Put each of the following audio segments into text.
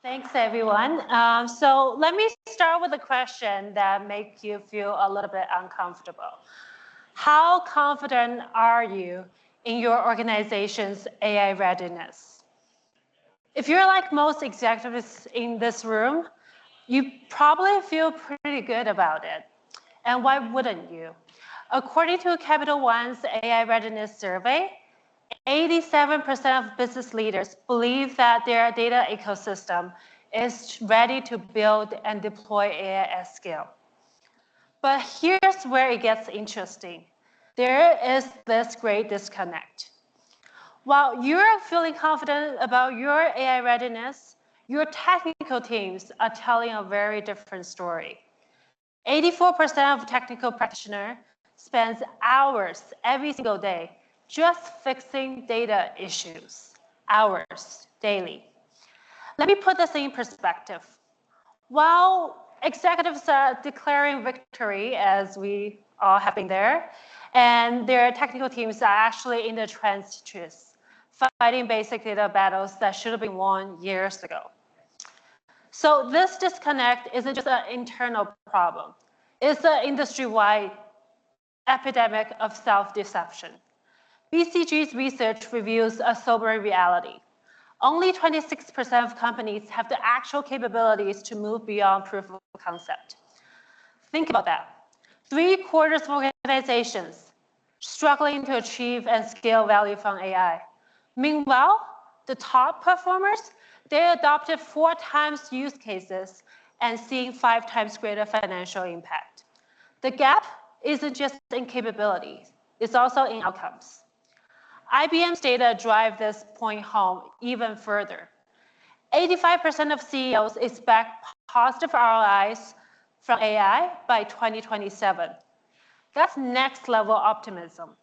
Thanks, everyone. So let me start with a question that makes you feel a little bit uncomfortable. How confident are you in your organization's AI readiness? If you're like most executives in this room, you probably feel pretty good about it. And why wouldn't you? According to Capital One's AI readiness survey, 87% of business leaders believe that their data ecosystem is ready to build and deploy AI at scale. But here's where it gets interesting. There is this great disconnect. While you're feeling confident about your AI readiness, your technical teams are telling a very different story. 84% of technical practitioners spends hours every single day just fixing data issues, hours daily. Let me put this in perspective. While executives are declaring victory, as we all have been there, and their technical teams are actually in the trenches, fighting basic data battles that should have been won years ago. So this disconnect isn't just an internal problem. It's an industry-wide epidemic of self-deception. BCG's research reveals a sobering reality. Only 26% of companies have the actual capabilities to move beyond proof of concept. Think about that. 3/4 of organizations struggling to achieve and scale value from AI. Meanwhile, the top performers, they adopted 4 times use cases and seeing 5 times greater financial impact. The gap isn't just in capabilities, it's also in outcomes. IBM's data drive this point home even further. 85% of CEOs expect positive ROIs from AI by 2027. That's next level optimism.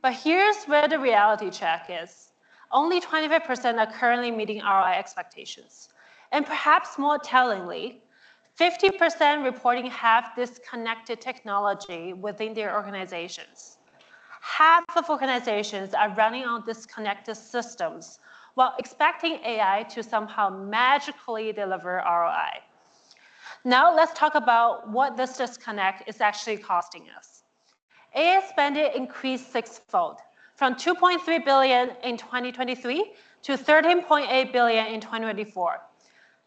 But here's where the reality check is. Only 25% are currently meeting ROI expectations. And perhaps more tellingly, 50% reporting have disconnected technology within their organizations. Half of organizations are running on disconnected systems while expecting AI to somehow magically deliver ROI. Now let's talk about what this disconnect is actually costing us. AI spending increased 6-fold, from $2.3 billion in 2023 to $13.8 billion in 2024.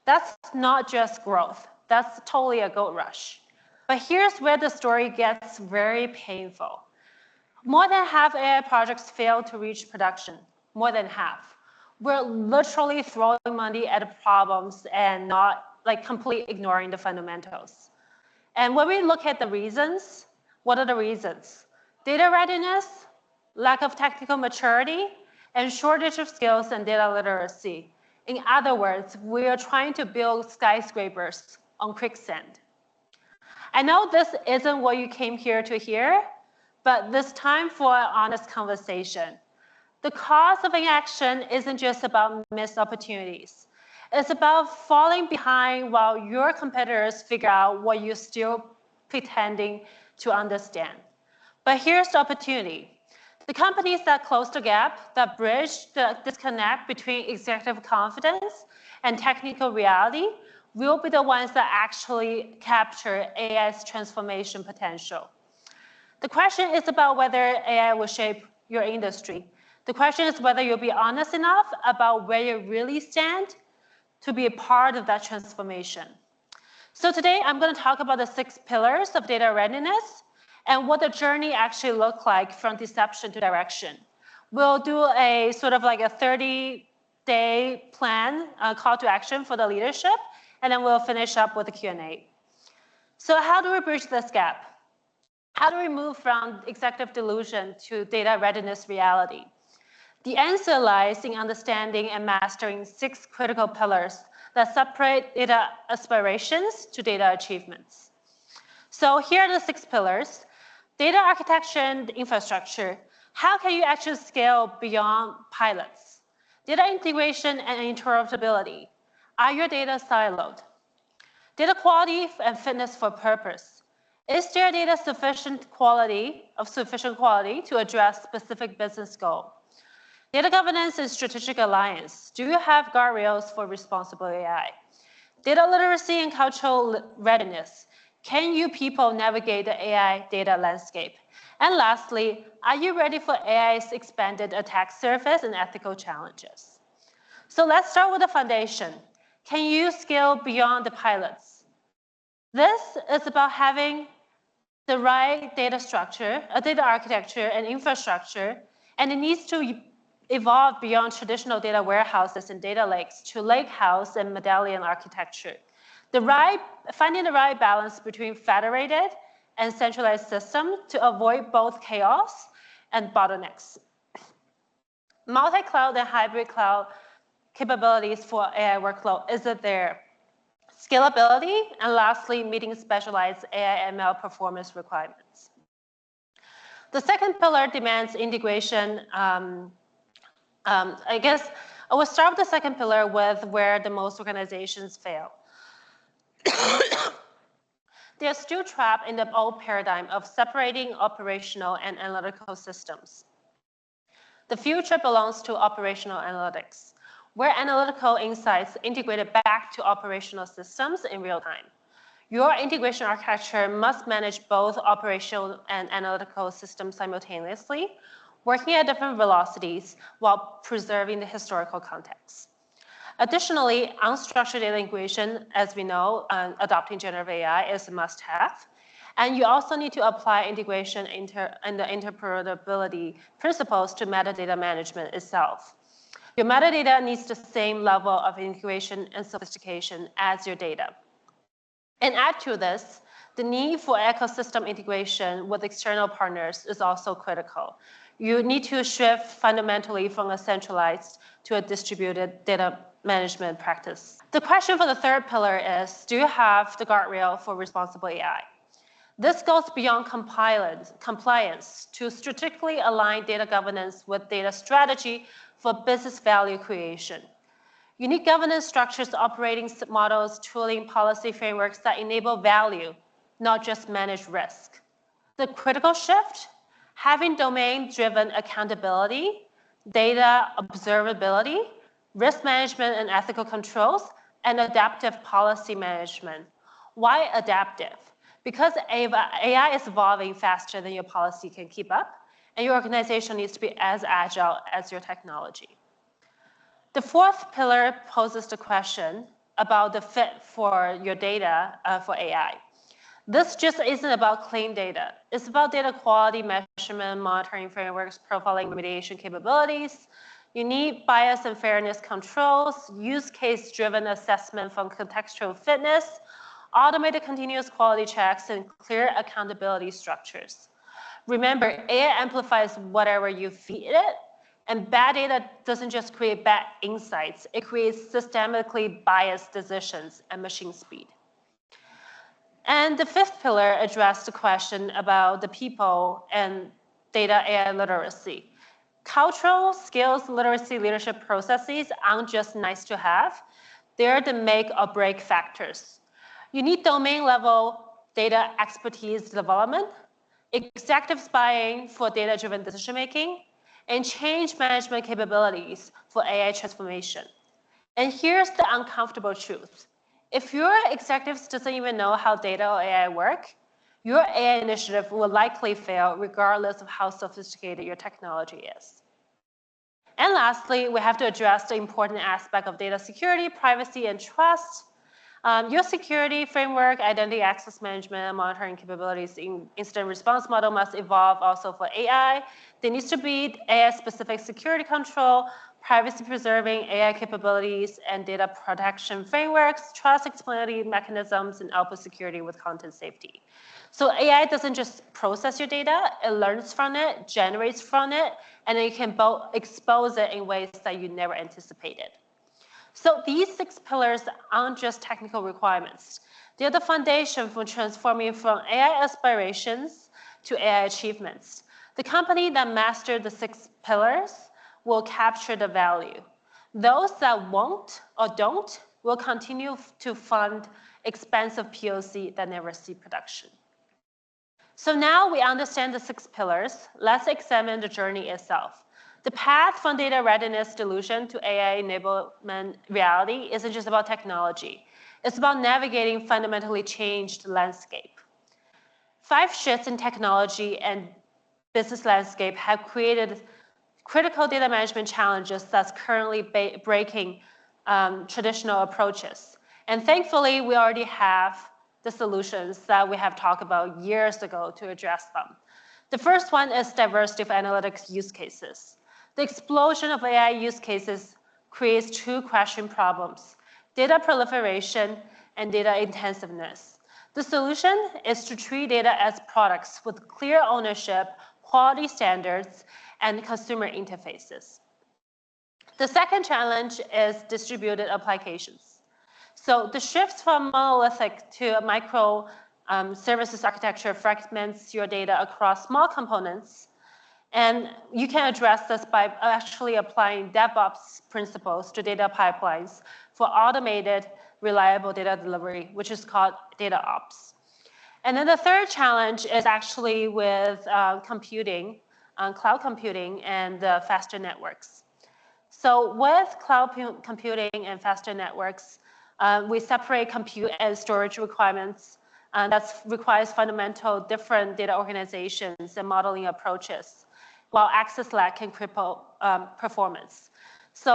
That's not just growth, that's totally a gold rush. But here's where the story gets very painful. More than half AI projects fail to reach production, more than half. We're literally throwing money at problems and not completely ignoring the fundamentals. And when we look at the reasons, what are the reasons? Data readiness, lack of technical maturity, and shortage of skills and data literacy. In other words, we are trying to build skyscrapers on quicksand. I know this isn't what you came here to hear, but this time for an honest conversation. The cost of inaction isn't just about missed opportunities. It's about falling behind while your competitors figure out what you're still pretending to understand. But here's the opportunity. The companies that close the gap, that bridge the disconnect between executive confidence and technical reality, will be the ones that actually capture AI's transformation potential. The question is about whether AI will shape your industry. The question is whether you'll be honest enough about where you really stand to be a part of that transformation. So today, I'm going to talk about the 6 pillars of data readiness and what the journey actually looks like from deception to direction. We'll do a sort of like a 30-day plan, call to action for the leadership, and then we'll finish up with a Q&A. So how do we bridge this gap? How do we move from executive delusion to data readiness reality? The answer lies in understanding and mastering 6 critical pillars that separate data aspirations to data achievements. So here are the 6 pillars. Data architecture and infrastructure. How can you actually scale beyond pilots? Data integration and interoperability. Are your data siloed? Data quality and fitness for purpose. Is their data sufficient quality to address specific business goal? Data governance and strategic alliance. Do you have guardrails for responsible AI? Data literacy and cultural readiness. Can you people navigate the AI data landscape? And lastly, are you ready for AI's expanded attack surface and ethical challenges? So let's start with the foundation. Can you scale beyond the pilots? This is about having the right data structure, a data architecture and infrastructure, and it needs to evolve beyond traditional data warehouses and data lakes to lakehouse and medallion architecture. Finding the right balance between federated and centralized systems to avoid both chaos and bottlenecks. Multi-cloud and hybrid cloud capabilities for AI workload is there. Scalability, and lastly, meeting specialized AI ML performance requirements. The second pillar demands integration. I guess I will start with the second pillar with where the most organizations fail. They are still trapped in the old paradigm of separating operational and analytical systems. The future belongs to operational analytics, where analytical insights integrated back to operational systems in real time. Your integration architecture must manage both operational and analytical systems simultaneously, working at different velocities while preserving the historical context. Additionally, unstructured data integration, as we know, adopting generative AI is a must-have. And you also need to apply integration and the interoperability principles to metadata management itself. Your metadata needs the same level of integration and sophistication as your data. And add to this, the need for ecosystem integration with external partners is also critical. You need to shift fundamentally from a centralized to a distributed data management practice. The question for the third pillar is, do you have the guardrail for responsible AI? This goes beyond compliance to strategically align data governance with data strategy for business value creation. You need governance structures, operating models, tooling, policy frameworks that enable value, not just manage risk. The critical shift, having domain-driven accountability, data observability, risk management and ethical controls, and adaptive policy management. Why adaptive? Because AI is evolving faster than your policy can keep up, and your organization needs to be as agile as your technology. The fourth pillar poses the question about the fit for your data for AI. This just isn't about clean data. It's about data quality measurement, monitoring frameworks, profiling, remediation capabilities. You need bias and fairness controls, use case-driven assessment from contextual fitness, automated continuous quality checks, and clear accountability structures. Remember, AI amplifies whatever you feed it, and bad data doesn't just create bad insights, it creates systemically biased decisions and machine speed. And the fifth pillar addressed the question about the people and data AI literacy. Cultural skills, literacy, leadership processes aren't just nice to have, they're the make or break factors. You need domain level data expertise development, executive buy-in for data-driven decision-making, and change management capabilities for AI transformation. And here's the uncomfortable truth. If your executives doesn't even know how data or AI work, your AI initiative will likely fail regardless of how sophisticated your technology is. And lastly, we have to address the important aspect of data security, privacy, and trust. Your security framework, identity access management, and monitoring capabilities in incident response model must evolve also for AI. There needs to be AI-specific security control, privacy-preserving AI capabilities, and data protection frameworks, trust explainability mechanisms, and output security with content safety. So AI doesn't just process your data, it learns from it, generates from it, and then you can expose it in ways that you never anticipated. So these 6 pillars aren't just technical requirements. They're the foundation for transforming from AI aspirations to AI achievements. The company that mastered the 6 pillars will capture the value. Those that won't or don't will continue to fund expensive POC that never see production. So now we understand the 6 pillars. Let's examine the journey itself. The path from data readiness delusion to AI enablement reality isn't just about technology. It's about navigating fundamentally changed landscape. 5 shifts in technology and business landscape have created critical data management challenges that's currently breaking traditional approaches. And thankfully, we already have the solutions that we have talked about years ago to address them. The first one is diversity of analytics use cases. The explosion of AI use cases creates 2 question problems: data proliferation and data intensiveness. The solution is to treat data as products with clear ownership, quality standards, and consumer interfaces. The second challenge is distributed applications. So the shift from monolithic to micro services architecture fragments your data across small components. And you can address this by actually applying DevOps principles to data pipelines for automated, reliable data delivery, which is called data ops. And then the third challenge is actually with computing, cloud computing and faster networks. So with cloud computing and faster networks, we separate compute and storage requirements. That requires fundamental different data organizations and modeling approaches, while access lag can cripple performance. So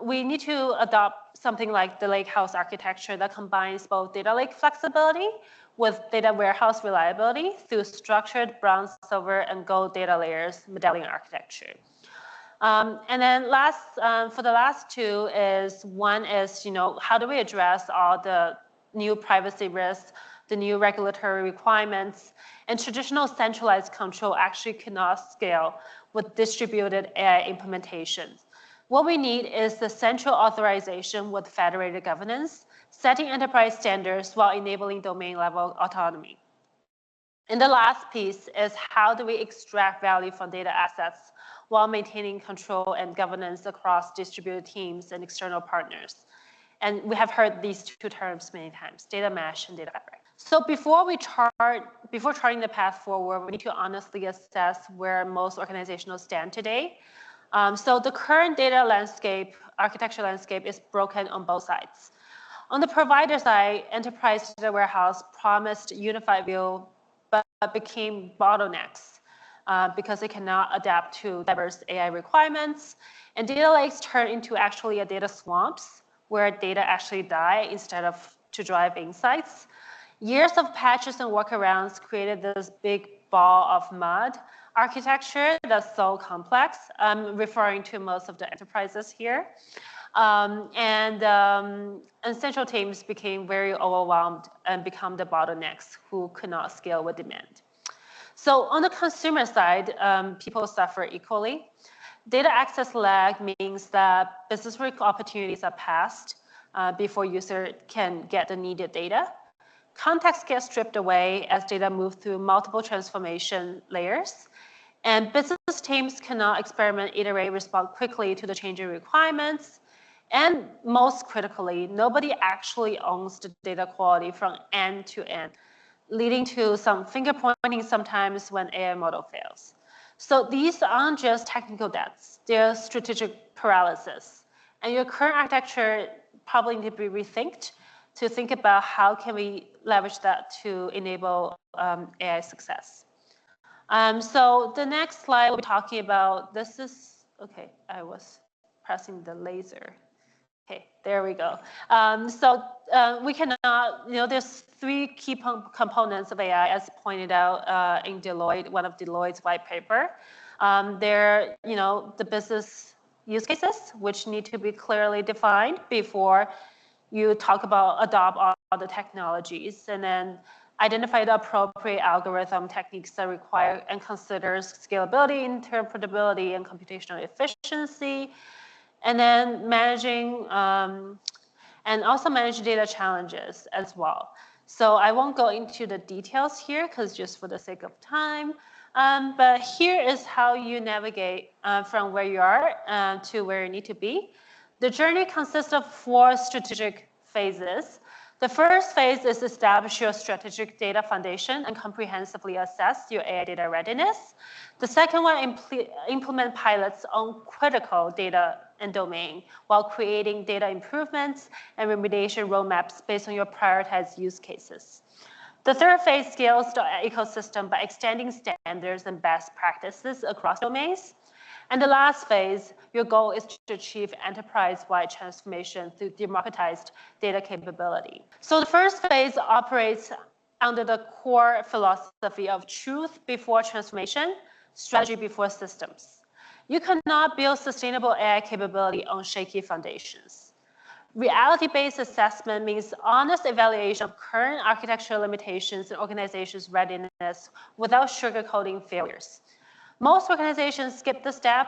we need to adopt something like the lakehouse architecture that combines both data lake flexibility with data warehouse reliability through structured bronze, silver, and gold data layers medallion architecture. And then for the last 2 is, one is, how do we address all the new privacy risks, the new regulatory requirements, and traditional centralized control actually cannot scale with distributed AI implementations. What we need is the central authorization with federated governance, setting enterprise standards while enabling domain-level autonomy. And the last piece is, how do we extract value from data assets while maintaining control and governance across distributed teams and external partners? And we have heard these 2 terms many times: data mesh and data fabric. So before charting the path forward, we need to honestly assess where most organizations stand today. So the current data landscape, architecture landscape, is broken on both sides. On the provider side, enterprise data warehouse promised unified view, but became bottlenecks because it cannot adapt to diverse AI requirements. And data lakes turn into actually a data swamps where data actually die instead of to drive insights. Years of patches and workarounds created this big ball of mud architecture that's so complex. I'm referring to most of the enterprises here. And central teams became very overwhelmed and become the bottlenecks who could not scale with demand. So on the consumer side, people suffer equally. Data access lag means that business opportunities are passed before user can get the needed data. Context gets stripped away as data move through multiple transformation layers. And business teams cannot experiment, iterate, respond quickly to the changing requirements. And most critically, nobody actually owns the data quality from end to end, leading to some finger pointing sometimes when AI model fails. So these aren't just technical debts, they're strategic paralysis. And your current architecture probably need to be rethinked to think about how can we leverage that to enable AI success. So the next slide we'll be talking about, this is, okay, I was pressing the laser. Okay, there we go. We cannot, there's 3 key components of AI as pointed out in Deloitte, one of Deloitte's white paper. They're, the business use cases, which need to be clearly defined before you talk about adopt all the technologies, and then identify the appropriate algorithm techniques that require and considers scalability, interpretability, and computational efficiency, and then managing, and also manage data challenges as well. So I won't go into the details here because just for the sake of time, but here is how you navigate from where you are to where you need to be. The journey consists of 4 strategic phases. The first phase is establish your strategic data foundation and comprehensively assess your AI data readiness. The second one, implement pilots on critical data and domain while creating data improvements and remediation roadmaps based on your prioritized use cases. The third phase scales the ecosystem by extending standards and best practices across domains. And the last phase, your goal is to achieve enterprise-wide transformation through democratized data capability. So the first phase operates under the core philosophy of truth before transformation, strategy before systems. You cannot build sustainable AI capability on shaky foundations. Reality-based assessment means honest evaluation of current architectural limitations and organizations' readiness without sugarcoating failures. Most organizations skip the step.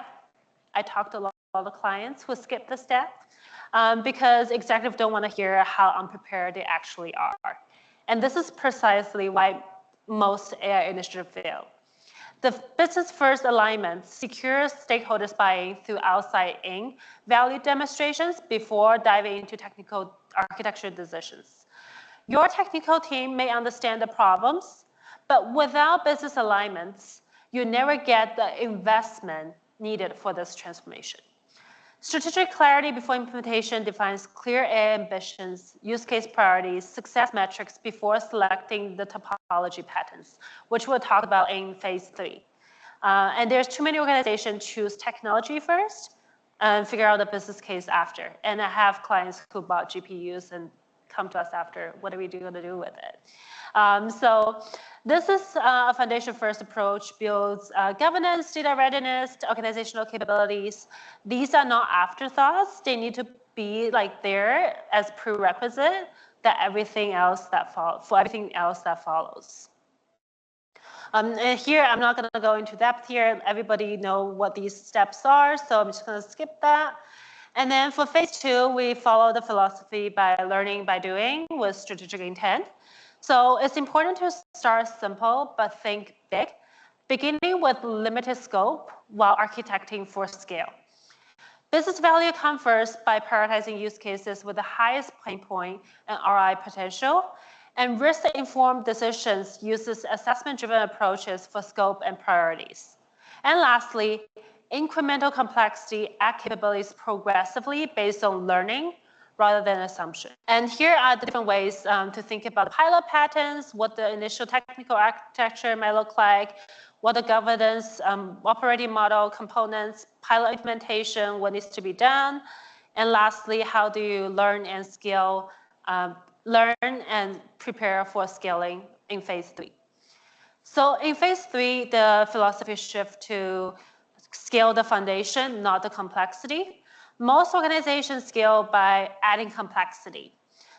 I talked to a lot of clients who skip the step because executives don't want to hear how unprepared they actually are. And this is precisely why most AI initiatives fail. The business-first alignment secures stakeholders buy-in through outside-in value demonstrations before diving into technical architecture decisions. Your technical team may understand the problems, but without business alignments, you never get the investment needed for this transformation. Strategic clarity before implementation defines clear AI ambitions, use case priorities, success metrics before selecting the topology patterns, which we'll talk about in phase 3. And there's too many organizations choose technology first and figure out the business case after. And I have clients who bought GPUs and come to us after, what are we going to do with it? So this is a foundation-first approach, builds governance, data readiness, organizational capabilities. These are not afterthoughts. They need to be like there as prerequisite that everything else that follows. And here, I'm not going to go into depth here. Everybody know what these steps are, so I'm just going to skip that. And then for phase 2, we follow the philosophy by learning by doing with strategic intent. So it's important to start simple, but think big, beginning with limited scope while architecting for scale. Business value comes first by prioritizing use cases with the highest pain point and ROI potential, and risk-informed decisions uses assessment-driven approaches for scope and priorities. And lastly, incremental complexity add capabilities progressively based on learning rather than assumption. And here are the different ways to think about pilot patterns, what the initial technical architecture might look like, what the governance, operating model components, pilot implementation, what needs to be done, and lastly, how do you learn and scale, learn and prepare for scaling in phase 3. So in phase 3, the philosophy shift to scale the foundation, not the complexity. Most organizations scale by adding complexity.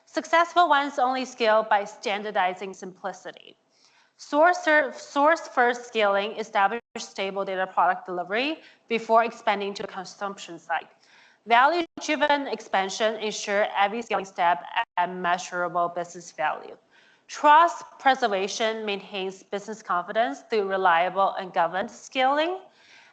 Successful ones only scale by standardizing simplicity. Source-first scaling establish stable data product delivery before expanding to the consumption side. Value-driven expansion ensure every scaling step adds measurable business value. Trust preservation maintains business confidence through reliable and governed scaling.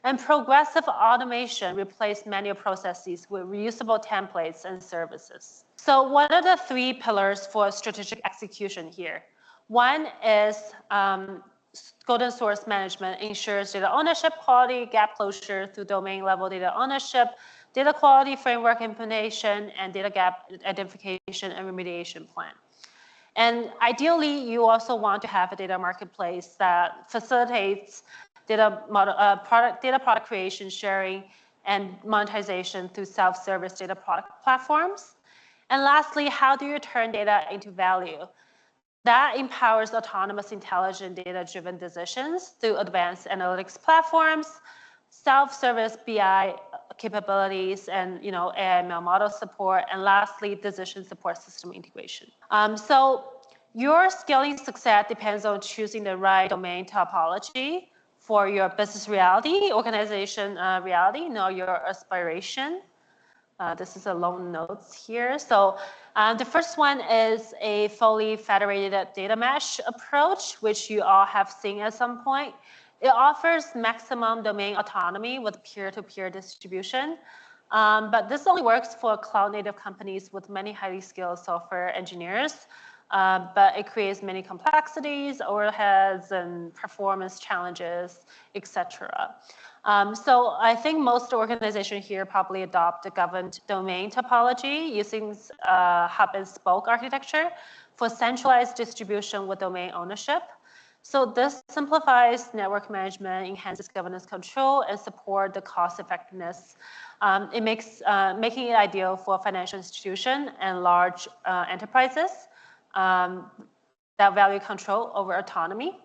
And progressive automation replaces manual processes with reusable templates and services. So what are the 3 pillars for strategic execution here? One is golden source management ensures data ownership, quality, gap closure through domain-level data ownership, data quality framework implementation, and data gap identification and remediation plan. And ideally, you also want to have a data marketplace that facilitates data product creation, sharing, and monetization through self-service data product platforms. And lastly, how do you turn data into value? That empowers autonomous, intelligent, data-driven decisions through advanced analytics platforms, self-service BI capabilities, and AI/ML model support, and lastly, decision support system integration. So your scaling success depends on choosing the right domain topology for your business reality, organization reality, your aspiration. This is a long notes here. So the first one is a fully federated data mesh approach, which you all have seen at some point. It offers maximum domain autonomy with peer-to-peer distribution. But this only works for cloud-native companies with many highly skilled software engineers, but it creates many complexities, overheads, and performance challenges, etc. So I think most organizations here probably adopt a governed domain topology using hub and spoke architecture for centralized distribution with domain ownership. So this simplifies network management, enhances governance control, and support the cost effectiveness. It makes making it ideal for financial institutions and large enterprises that value control over autonomy.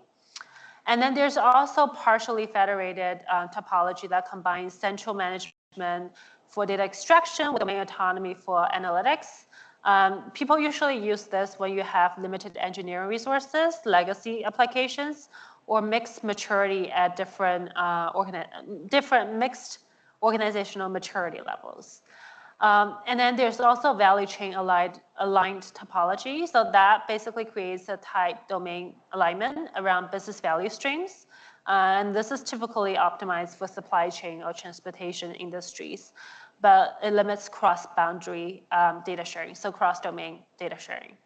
And then there's also partially federated topology that combines central management for data extraction with domain autonomy for analytics. People usually use this when you have limited engineering resources, legacy applications, or mixed maturity at different mixed organizational maturity levels. And then there's also value chain aligned topology. So that basically creates a tight domain alignment around business value streams. And this is typically optimized for supply chain or transportation industries, but it limits cross-boundary data sharing, so cross-domain data sharing.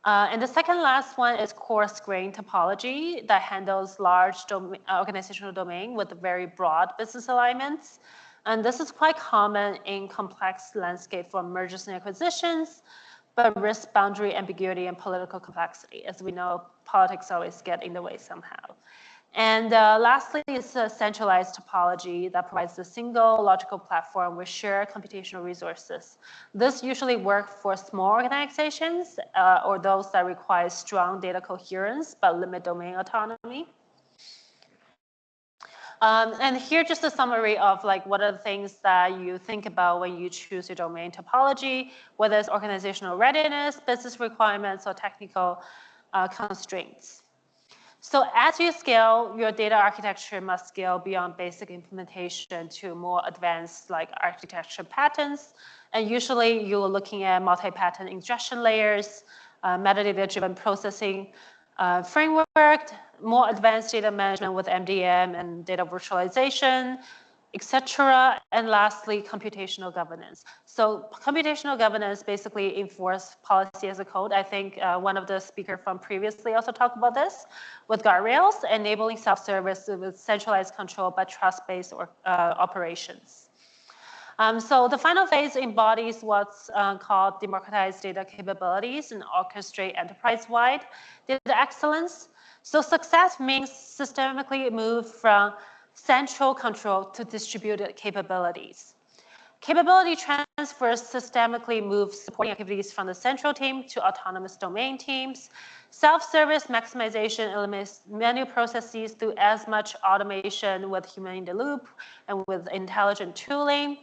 And the second last one is coarse-grained topology that handles large organizational domain with very broad business alignments. And this is quite common in complex landscape for mergers and acquisitions, but risk boundary ambiguity and political complexity. As we know, politics always get in the way somehow. And lastly, it's a centralized topology that provides a single logical platform with shared computational resources. This usually works for small organizations or those that require strong data coherence but limit domain autonomy. And here just a summary of like what are the things that you think about when you choose your domain topology, whether it's organizational readiness, business requirements, or technical constraints. So as you scale, your data architecture must scale beyond basic implementation to more advanced like architecture patterns. And usually you're looking at multi-pattern ingestion layers, metadata-driven processing framework, more advanced data management with MDM and data virtualization, etc. And lastly, computational governance. So computational governance basically enforces policy as a code. I think one of the speakers from previously also talked about this with guardrails, enabling self-service with centralized control but trust-based operations. So the final phase embodies what's called democratized data capabilities and orchestrate enterprise-wide data excellence. So success means systemically move from central control to distributed capabilities. Capability transfers systemically move supporting activities from the central team to autonomous domain teams. Self-service maximization eliminates manual processes through as much automation with human in the loop and with intelligent tooling.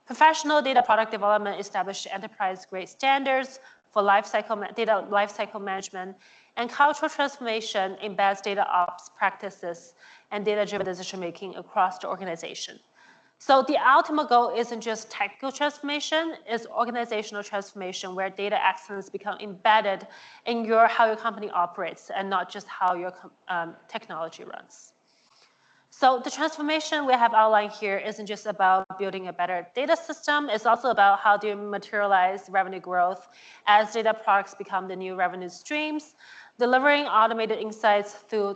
Professional data product development establishes enterprise-grade standards for data lifecycle management, and cultural transformation embeds data ops practices and data-driven decision-making across the organization. So the ultimate goal isn't just technical transformation, it's organizational transformation where data excellence becomes embedded in how your company operates and not just how your technology runs. So the transformation we have outlined here isn't just about building a better data system, it's also about how do you materialize revenue growth as data products become the new revenue streams, delivering automated insights through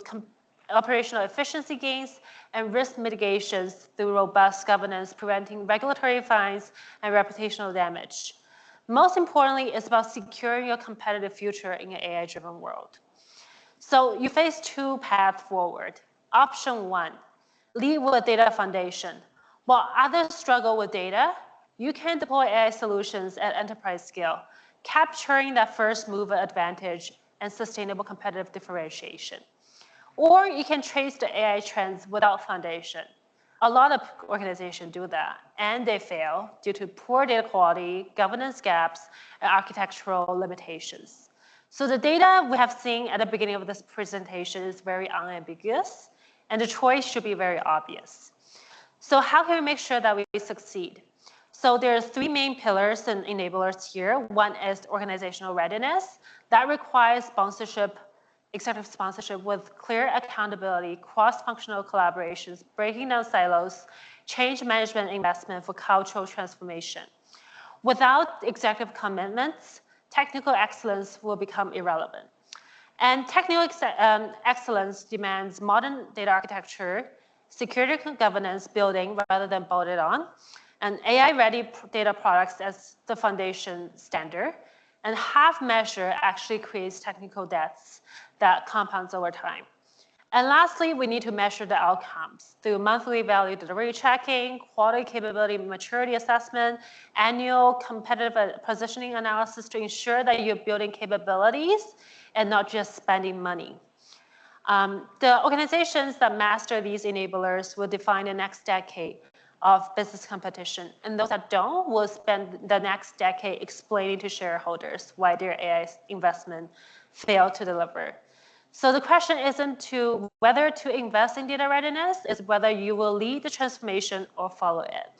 operational efficiency gains and risk mitigations through robust governance, preventing regulatory fines and reputational damage. Most importantly, it's about securing your competitive future in an AI-driven world. So you face two paths forward. Option one, lead with data foundation. While others struggle with data, you can deploy AI solutions at enterprise scale, capturing that first mover advantage and sustainable competitive differentiation. Or you can trace the AI trends without foundation. A lot of organizations do that, and they fail due to poor data quality, governance gaps, and architectural limitations. So the data we have seen at the beginning of this presentation is very unambiguous, and the choice should be very obvious. So how can we make sure that we succeed? So there's three main pillars and enablers here. One is organizational readiness. That requires sponsorship executive sponsorship with clear accountability, cross-functional collaborations, breaking down silos, change management investment for cultural transformation. Without executive commitments, technical excellence will become irrelevant. And technical excellence demands modern data architecture, security governance building rather than bolted on, and AI-ready data products as the foundation standard. And half measure actually creates technical debts that compounds over time. And lastly, we need to measure the outcomes through monthly value delivery tracking, quality capability maturity assessment, annual competitive positioning analysis to ensure that you're building capabilities and not just spending money. The organizations that master these enablers will define the next decade of business competition. And those that don't will spend the next decade explaining to shareholders why their AI investment failed to deliver. So the question isn't to whether to invest in data readiness, it's whether you will lead the transformation or follow it.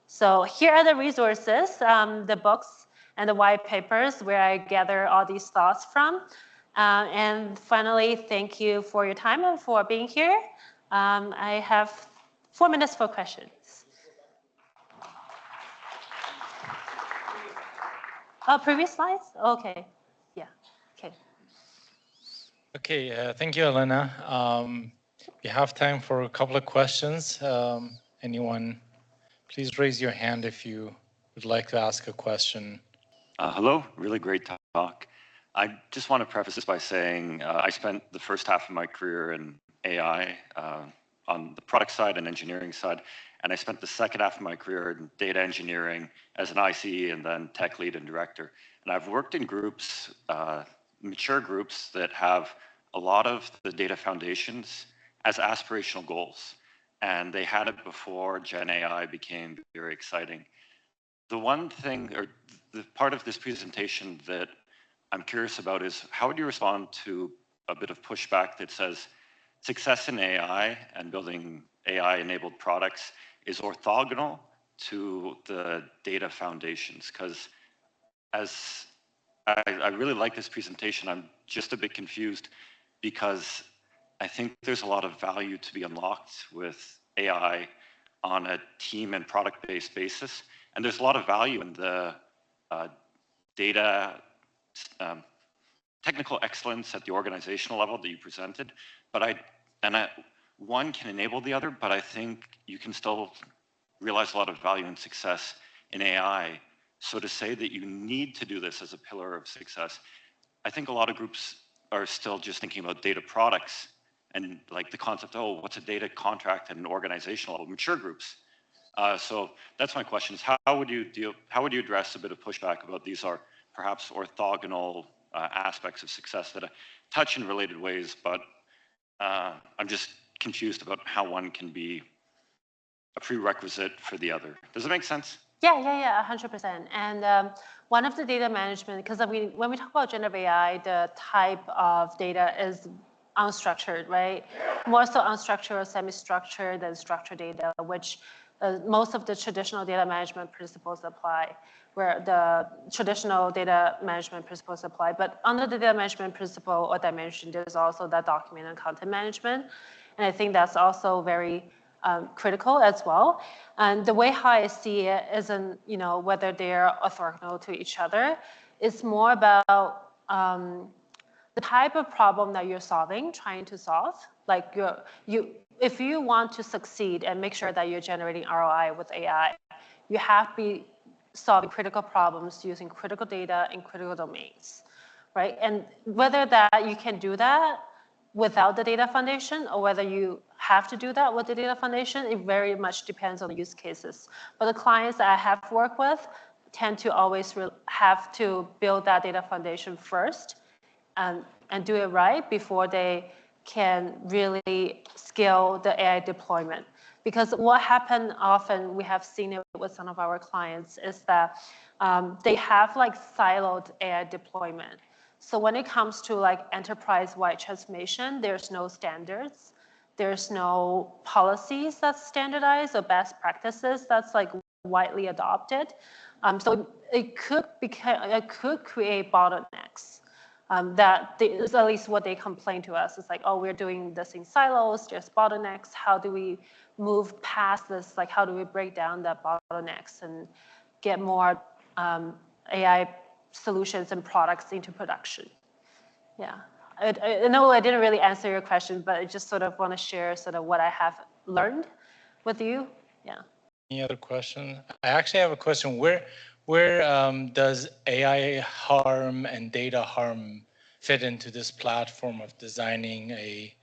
So here are the resources, the books and the white papers where I gather all these thoughts from. And finally, thank you for your time and for being here. I have 4 minutes for questions. Previous slides? Okay. Yeah. Okay. Okay, thank you, Helena. We have time for a couple of questions. Anyone, please raise your hand if you would like to ask a question. Hello, really great talk. I just want to preface this by saying I spent the first half of my career in AI on the product side and engineering side, and I spent the second half of my career in data engineering as an IC and then tech lead and director. And I've worked in groups, mature groups that have a lot of the data foundations as aspirational goals. And they had it before Gen AI became very exciting. The one thing, or the part of this presentation that I'm curious about is how would you respond to a bit of pushback that says success in AI and building AI-enabled products is orthogonal to the data foundations? Because as I really like this presentation, I'm just a bit confused because I think there's a lot of value to be unlocked with AI on a team and product-based basis. And there's a lot of value in the data technical excellence at the organizational level that you presented. But one can enable the other, but I think you can still realize a lot of value and success in AI. So to say that you need to do this as a pillar of success, I think a lot of groups are still just thinking about data products and like the concept, oh, what's a data contract at an organizational level, mature groups. So that's my question is how would you address a bit of pushback about these are perhaps orthogonal aspects of success that touch in related ways, but I'm just confused about how one can be a prerequisite for the other. Does it make sense? Yeah, 100%. And one of the data management, because when we talk about generative AI, the type of data is unstructured, right? More so unstructured or semi-structured than structured data, which most of the traditional data management principles apply, where the traditional data management principles apply. But under the data management principle or dimension, there's also that document and content management. And I think that's also very critical as well. And the way how I see it isn't, whether they're orthogonal to each other. It's more about the type of problem that you're trying to solve. Like if you want to succeed and make sure that you're generating ROI with AI, you have to be solving critical problems using critical data in critical domains, right? And whether that you can do that without the data foundation or whether you have to do that with the data foundation, it very much depends on the use cases. But the clients that I have worked with tend to always have to build that data foundation first and do it right before they can really scale the AI deployment. Because what happened often, we have seen it with some of our clients, is that they have like siloed AI deployment. So when it comes to like enterprise-wide transformation, there's no standards. There's no policies that's standardized or best practices that's like widely adopted. So it could create bottlenecks. Is at least what they complain to us. It's like, oh, we're doing this in silos, there's bottlenecks. How do we move past this? Like, how do we break down the bottlenecks and get more AI solutions and products into production? Yeah, I know I didn't really answer your question, but I just sort of want to share sort of what I have learned with you. Yeah. Any other question? I actually have a question. Where does AI harm and data harm fit into this platform of designing a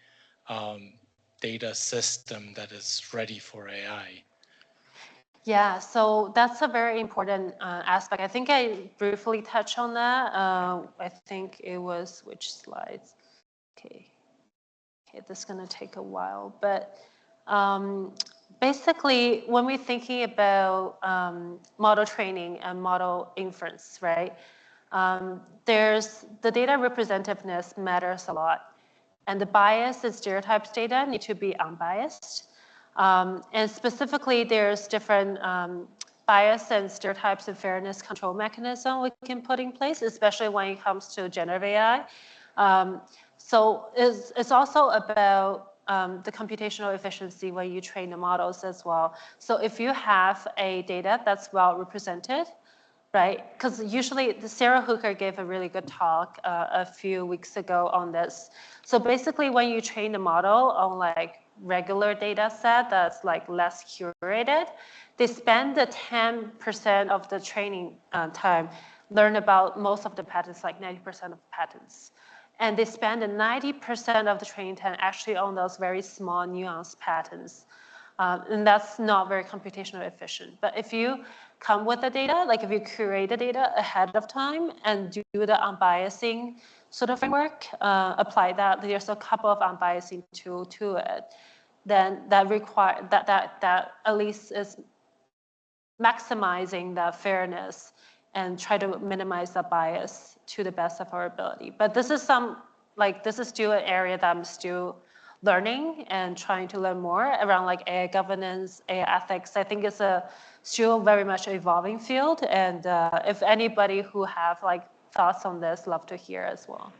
data system that is ready for AI? Yeah, so that's a very important aspect. I think I briefly touched on that. I think it was, which slides? Okay, this is gonna take a while, but basically, when we're thinking about model training and model inference, right? There's the data representativeness matters a lot, and the bias and stereotypes data need to be unbiased. And specifically, there's different bias and stereotypes and fairness control mechanism we can put in place, especially when it comes to generative AI. So it's also about the computational efficiency when you train the models as well. So if you have a data that's well represented, right? Because usually Sarah Hooker gave a really good talk a few weeks ago on this. So basically when you train the model on like regular data set that's like less curated, they spend the 10% of the training time learn about most of the patterns, like 90% of patterns. And they spend the 90% of the training time actually on those very small nuanced patterns. And that's not very computationally efficient. But if you come with the data, like if you curate the data ahead of time and do the unbiasing sort of framework, apply that, there's a couple of unbiasing tool to it, then that at least is maximizing the fairness and try to minimize the bias to the best of our ability. But this is this is still an area that I'm still learning and trying to learn more around like AI governance, AI ethics. I think it's still very much an evolving field. And if anybody who have like thoughts on this, love to hear as well.